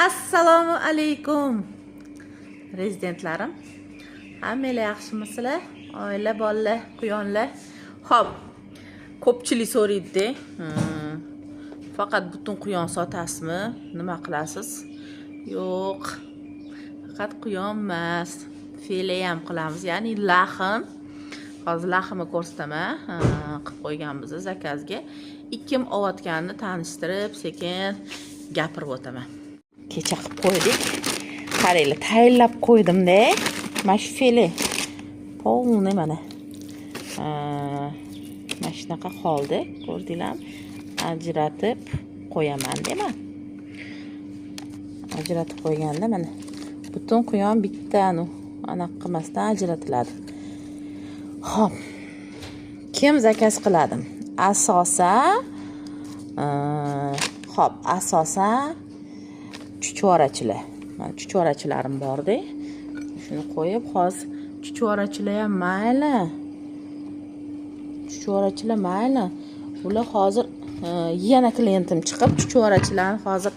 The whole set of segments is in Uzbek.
Assalomu alaykum rezidentlarim. Hammalar yaxshimisizlar? Oila, bolalar, quyonlar. Xo'p, ko'pchilik so'raydi. Faqat butun quyon sotasizmi? Nima qilasiz? Yo'q. Faqat quyon emas, file ham qilamiz. Ya'ni laxm. Hozir laxmni ko'rsataman. Qilib qo'yganmiz zakazga. Ikkim ovotganini tanishtirib, sekin gapirib o'taman. Kecha qilib qo'ydik. Qaranglar, tayyorlab qo'ydim-da. Mana shu file. Polni mana. Mana shunaqa qoldi. Ko'rdinglarmi? Ajratib qo'yaman deyman. Ajratib qo'yganda mana butun quyon bitta anaqa qilmasdan ajratiladi. Xo'p. Kim zakaz qiladim? Asosan chuchvarachilar. Mana chuchvarachilarim bor-da. Shuni qo'yib, hozir chuchvarachilar ham mayli. Ular hozir yana klientim chiqib, chuchvarachilarni hozir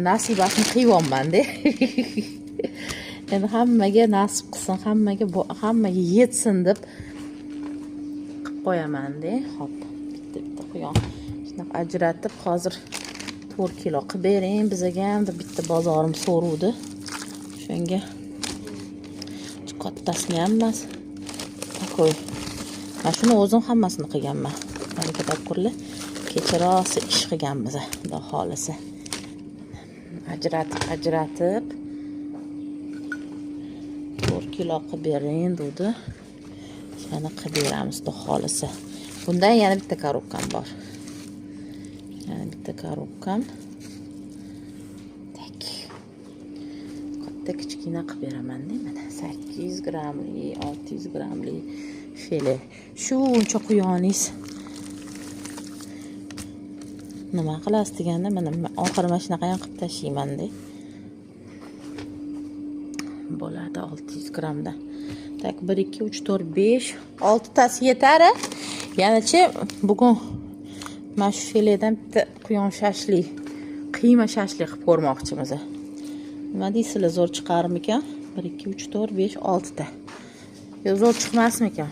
nasibasini qilyapman-da. Endi hammaga nasib qilsin, hammaga yetsin deb qilib qo'yaman-da. Xo'p, bitta quyon shunaqa ajratib hozir 4 kilo qilib bering bizga ham deb bitta bozorim so'ruvdi. Shunga kattasini ham emas. Takoy. Mana shuni o'zim hammasini qilganman. Baraka topkurlar. Kechirosi ish qilganmiz, xudo xolisa. Ajratib 4 kilo qilib bering dedi. Shuni qilib beramiz, xudo xolisa. Bundan yana bitta korobkam bor. Bitta korobkam. Katta kichkina qilib beraman-da, mana 800 grammli, 600 grammli file. Shuncha quyoningiz nima qilasiz deganda, mana oxiri mana shunaqa ham qilib tashlayman-da. Bo'ladi 600 grammdan. Tak 1 2 3 4 5 6 tasi yetar. Ya'ni-chi bugun mana shu filedan bitta quyon shashli, qiyma shashli qilib ko'rmoqchimiz. Nima deysizlar, zo'r chiqarmikan? 1 2 3 4 5 6 ta. Yo, zo'r chiqmasmikan?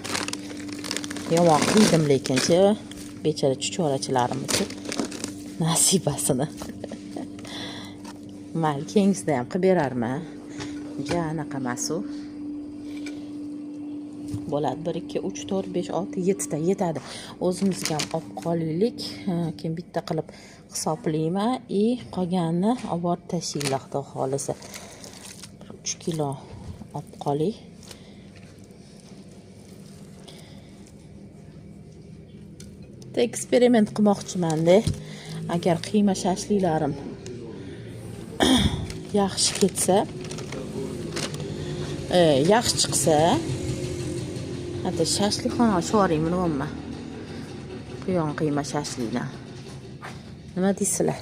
Yomon qildim lekin-chi, bechara chuchvarachilarimiz nasibasini. Mayli, kengisida ham qilib berarman. Anaqa emas-u. Bo'ladi 1 2 3 4 5 6 7 ta yetadi. O'zimizga ham olib qolaylik. Keyin bitta qilib hisoblayman. Qolganini olib borib tashlaylar, xudo xolisa. 3 kilo olib qoling. Eksperiment qilmoqchiman-da. Agar qiyma shashlilarim yaxshi ketsa, yaxshi chiqsa, hatto shashlikxona ochvoraymi nima? Quyon qiyma shashlikdan. Nima deysizlar?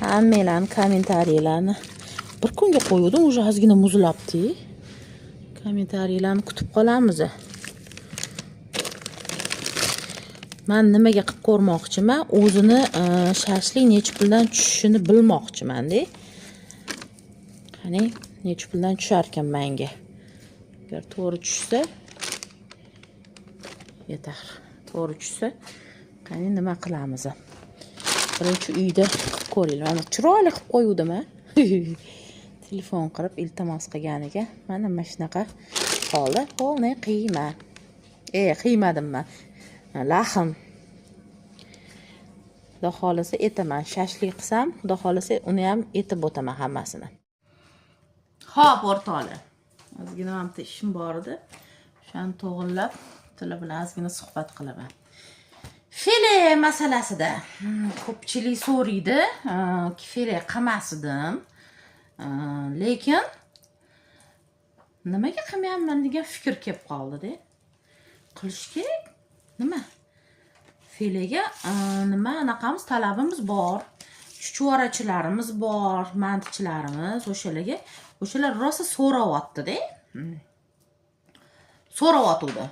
Hammalarning kommentariyalarni bir kunga qo'ydim, уже ozgina muzlabdi. Kommentariyalarni kutib qolamiz. Men nimaga qilib ko'rmoqchiman? O'zini shashlik necha puldan tushishini bilmoqchiman-da. Qani, necha puldan tushar ekan menga? Agar to'g'ri tushsa, yetar. To'g'ri tushsa, qani nima qilamiz? Birinchi uyda qilib ko'ringlar. Mana chiroyli qilib qo'yuvdim-a. Telefon qilib iltimos qilganiga mana shunaqa qoldi. Polni qiyma. Qiymadim-ma. Laxm. Xudo xolisa etaman. Shashlik qilsam, xudo xolisa uni ham etib o'taman hammasini. Xo'p, o'rtoqlar. Ozgina bitta ishim bor edi. Shuni to'g'rilab, tili bilan ozgina suhbat qilaman. File masalasida ko'pchilik so'raydi. File qilmasdim. Lekin nimaga qilmayapman degan fikr kelib qoldi-da. Qilish kerak. Nima? Filega nima anaqamiz talabimiz bor. Chuchvarachilarimiz bor, mantichilarimiz, o'shalar rosa so'rayapti-da. So'rayotdi.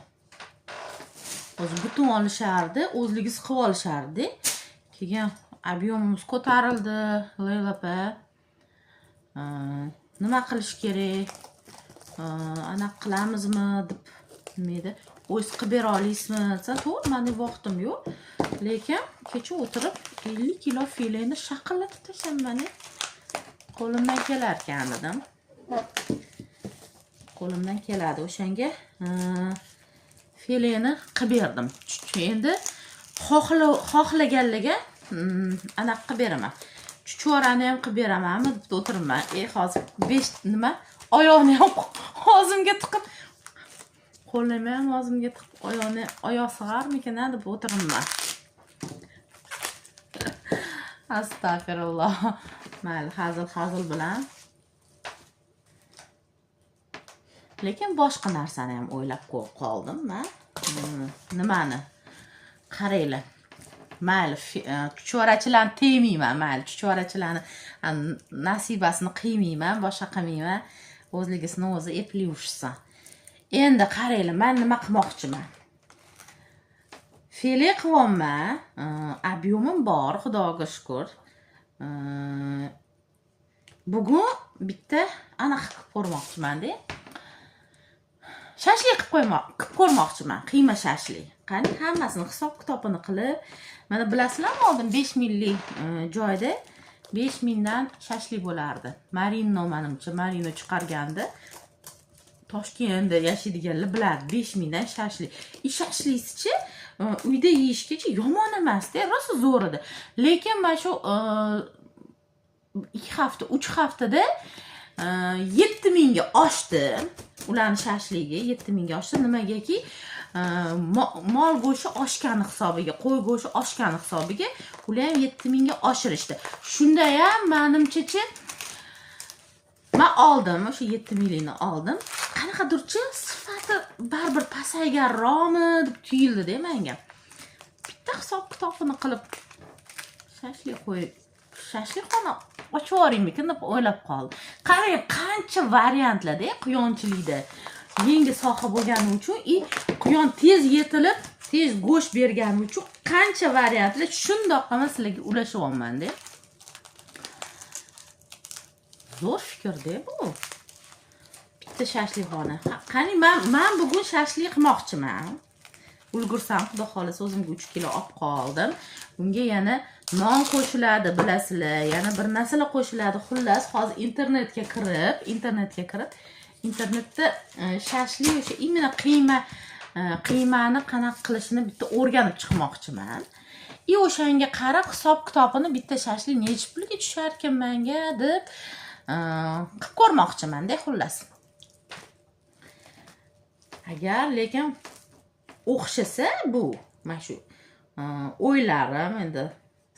O'zi butun olishardi, o'zligisi qilib olishardi. Keyin объемimiz ko'tarildi, Leyla opa. nima qilish kerak, anaqa qilamizmi deb nima edi, o'z qilib bera olasizmi desa, to'g'ri, meni vaqtim yo'q, lekin kecha o'tirib 50 kilo fileni shaqillatib tashlaman. Qo'limdan kelar ekan dedim. Qo'limdan keladi, o'shanga fileni qilib berdim. Endi xohlaganlarga anaqa qilib beraman. Chuchvarani ham qilib beramanmi deb o'tiribman. Hozir 5 nima oyoqni ham og'zimga tiqib, qo'limni ham og'zimga tiqib, oyoq sig'armikan deb o'tiribman. Astagfirulloh. Mayli, hazil bilan. Lekin boshqa narsani ham o'ylab qoldim men. Nimani? Qaranglar. Mayli, chuchvarachilarni tegmayman, mayli, chuchvarachilarni nasibasini qiymayman, boshqa qilmayman. O'zligisini o'zi epli ushsin. Endi qaranglar, men nima qilmoqchiman? File qilyapman, ob'yomim bor, Xudoga shukr. Bugun bitta anaqa qilib ko'rmoqchiman-da. Shashlik qilib ko'rmoqchiman, qiyma shashlik. Qani hammasini hisob-kitobini qilib, mana bilasizlarmi, oldin 5 minglik joyda 5 mingdan shashlik bo'lardi. Marino menimcha, Marino chiqargandi. Toshkentda yashaydiganlar biladi, 5 mingdan shashlik. Shashlikchi uyda yeyishgacha yomon emas-da, rosa zo'r edi. Lekin men shu 2 hafta, 3 haftada 7 mingga oshdi. Ularning shashligi 7 mingga oshdi. Nimagaki, mol go'shti oshgani hisobiga, qo'y go'shti oshgani hisobiga ular ham 7 mingga oshirishdi. Shunda ham menimcha men oldim, o'sha 7 minglikni oldim. Qanaqadirchi sifati baribir pasayganroqmi deb tuyuldi-da menga. Bitta hisob-kitobini qilib shashlik qo'yib, shashlikxona ochib yuboraymikin deb o'ylab qoldim. Qarang, qancha variantlarda quyonchilikda yangi soha bo'lgani uchun, quyon tez yetilib, tez go'sht bergani uchun qancha variantlar shundoq qilib sizlarga ulashyapman-da. Zo'r fikr-da bu. Bitta shashlikxona. Qani men bugun shashlik qilmoqchiman. Ulgursam, xudo xolasa o'zimga 3 kilo olib qoldim. Bunga yana non qo'shiladi, bilasizlar. Yana bir narsalar qo'shiladi. Xullas, hozir internetga kirib, internetda shashlik o'sha imенно qiymani qanaqa qilishini bitta o'rganib chiqmoqchiman. O'shanga qarab hisob-kitobini bitta shashlik necha pulga tushar ekan menga deb qilib ko'rmoqchiman-da, xullas. Agar lekin o'xshasa bu, mana shu o'ylarim, endi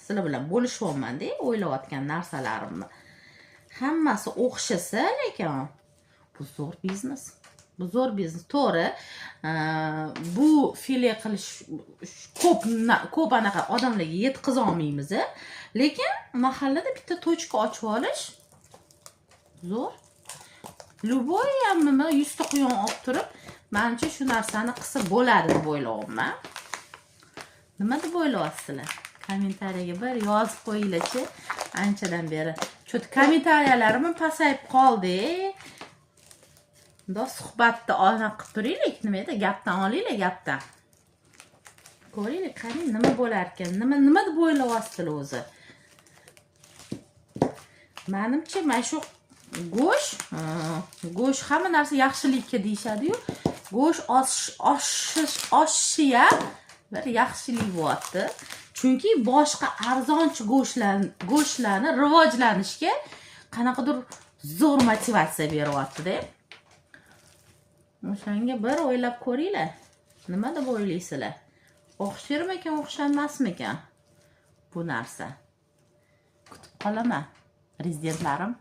sizlar bilan bo'lishyapman-da, o'ylayotgan narsalarimni. Hammasi o'xshasa, lekin bu zo'r biznes. Bu zo'r biznes. To'g'ri, bu file qilish ko'p anaqa odamlarga yetkiza olmaymiz, lekin mahallada bitta tochka ochib olish zo'r. Luboy hamma 100 ta quyon olib turib, menimcha shu narsani qilsa bo'ladi deb o'ylayapman. Nima deb o'ylayapsizlar? Kommentariyaga bir yozib qo'yinglar-chi. Anchadan beri cho'ta kommentariyalarim pasayib qoldi. Bunda suhbatni olib turaylik, nima edi? Gapdan olinglar, gapdan. Ko'ringlar, qani nima bo'lar ekan? Nima deb o'ylayapsizlar o'zi? Menimcha mana shu go'sht hamma narsa yaxshilikka deyishadi-yu. Go'sht oshishi ham bir yaxshilik bo'lyapti. Chunki boshqa arzonchi go'shtlarni rivojlanishga qanaqadir zo'r motivatsiya beryapti-da. O'shanga bir o'ylab ko'ringlar. Nima deb o'ylaysizlar? O'xsharmikan, o'xshamasmikan bu narsa? Kutib qolaman, rezidentlarim.